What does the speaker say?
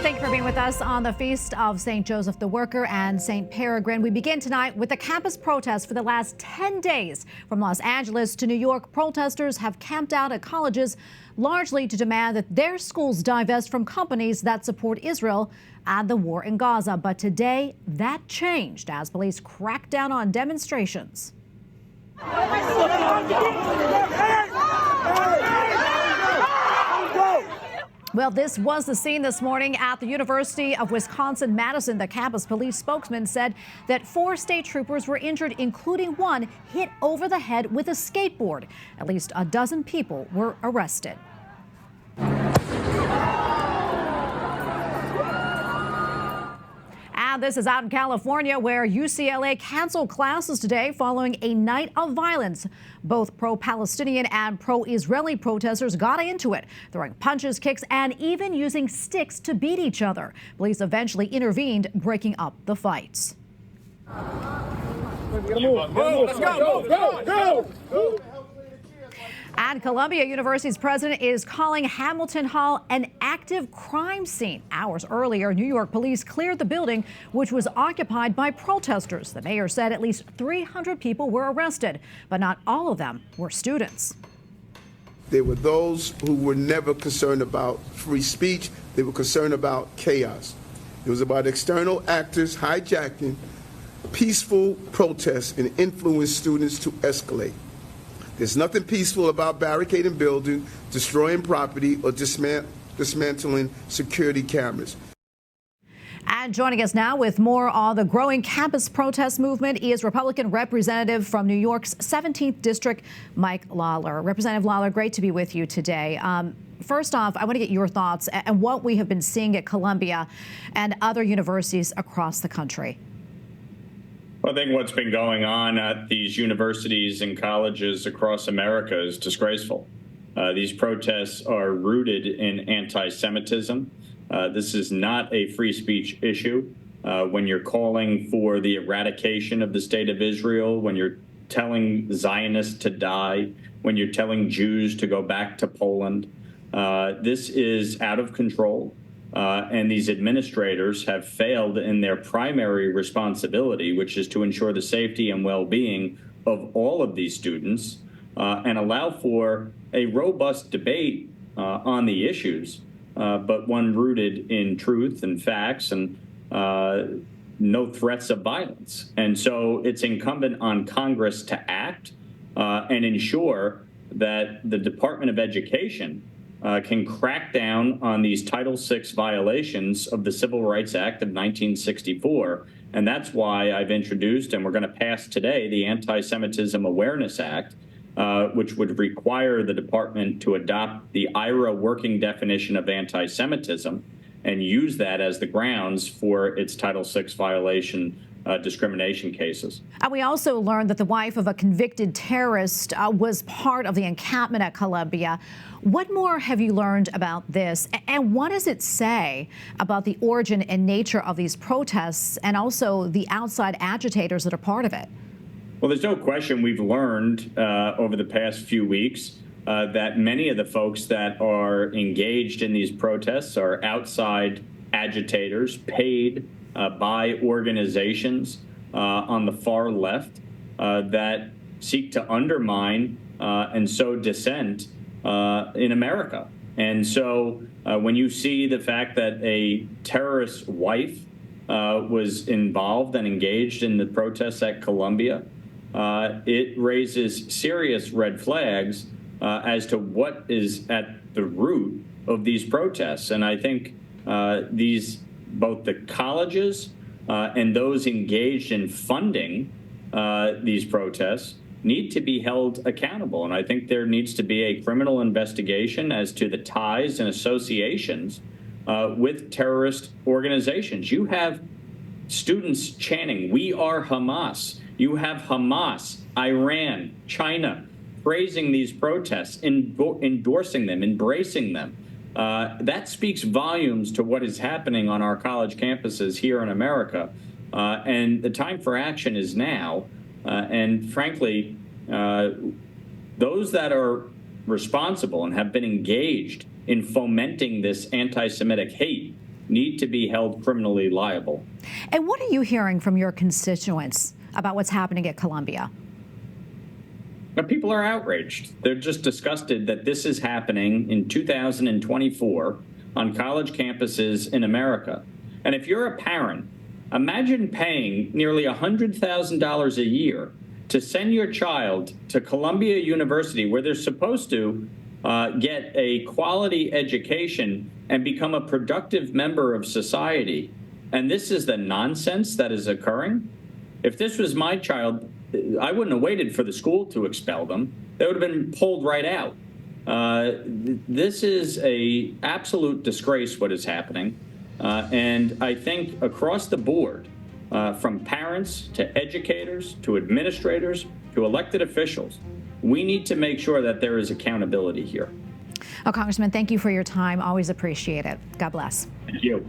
Thank you for being with us on the Feast of St. Joseph the Worker and St. Peregrine. We begin tonight with the campus protests for the last 10 days. From Los Angeles to New York, protesters have camped out at colleges largely to demand that their schools divest from companies that support Israel and the war in Gaza. But today, that changed as police cracked down on demonstrations. Well, this was the scene this morning at the University of Wisconsin-Madison. The campus police spokesman said that 4 state troopers were injured, including one hit over the head with a skateboard. At least a dozen people were arrested. And this is out in California, where UCLA canceled classes today following a night of violence. Both pro-Palestinian and pro-Israeli protesters got into it, throwing punches, kicks, and even using sticks to beat each other. Police eventually intervened, breaking up the fights. Let's go. And Columbia University's president is calling Hamilton Hall an active crime scene. Hours earlier, New York police cleared the building, which was occupied by protesters. The mayor said at least 300 people were arrested, but not all of them were students. There were those who were never concerned about free speech. They were concerned about chaos. It was about external actors hijacking peaceful protests and influencing students to escalate. There's nothing peaceful about barricading buildings, destroying property, or dismantling security cameras. And joining us now with more on the growing campus protest movement is Republican Representative from New York's 17th District, Mike Lawler. Representative Lawler, great to be with you today. First off, I want to get your thoughts on what we have been seeing at Columbia and other universities across the country. I think what's been going on at these universities and colleges across America is disgraceful. These protests are rooted in anti-Semitism. This is not a free speech issue. When you're calling for the eradication of the state of Israel, when you're telling Zionists to die, when you're telling Jews to go back to Poland, this is out of control. And these administrators have failed in their primary responsibility, which is to ensure the safety and well-being of all of these students and allow for a robust debate on the issues, but one rooted in truth and facts and no threats of violence. And so it's incumbent on Congress to act and ensure that the Department of Education can crack down on these Title VI violations of the Civil Rights Act of 1964. And that's why I've introduced, and we're going to pass today, the Anti-Semitism Awareness Act, which would require the department to adopt the IRA working definition of anti-Semitism and use that as the grounds for its Title VI violation discrimination cases. And we also learned that the wife of a convicted terrorist was part of the encampment at Columbia. What more have you learned about this? And what does it say about the origin and nature of these protests and also the outside agitators that are part of it? Well, there's no question we've learned over the past few weeks that many of the folks that are engaged in these protests are outside agitators paid by organizations on the far left that seek to undermine and sow dissent in America. And so when you see the fact that a terrorist wife was involved and engaged in the protests at Columbia, it raises serious red flags as to what is at the root of these protests. And I think both the colleges and those engaged in funding these protests need to be held accountable. And I think there needs to be a criminal investigation as to the ties and associations with terrorist organizations. You have students chanting, "We are Hamas." You have Hamas, Iran, China praising these protests, endorsing them, embracing them. That speaks volumes to what is happening on our college campuses here in America. And the time for action is now. And frankly, those that are responsible and have been engaged in fomenting this anti-Semitic hate need to be held criminally liable. And what are you hearing from your constituents about what's happening at Columbia? But people are outraged. They're just disgusted that this is happening in 2024 on college campuses in America. And if you're a parent, imagine paying nearly $100,000 a year to send your child to Columbia University, where they're supposed to get a quality education and become a productive member of society. And this is the nonsense that is occurring. If this was my child, I wouldn't have waited for the school to expel them. They would have been pulled right out. This is an absolute disgrace, what is happening. And I think across the board, from parents to educators to administrators to elected officials, we need to make sure that there is accountability here. Congressman, thank you for your time. Always appreciate it. God bless. Thank you.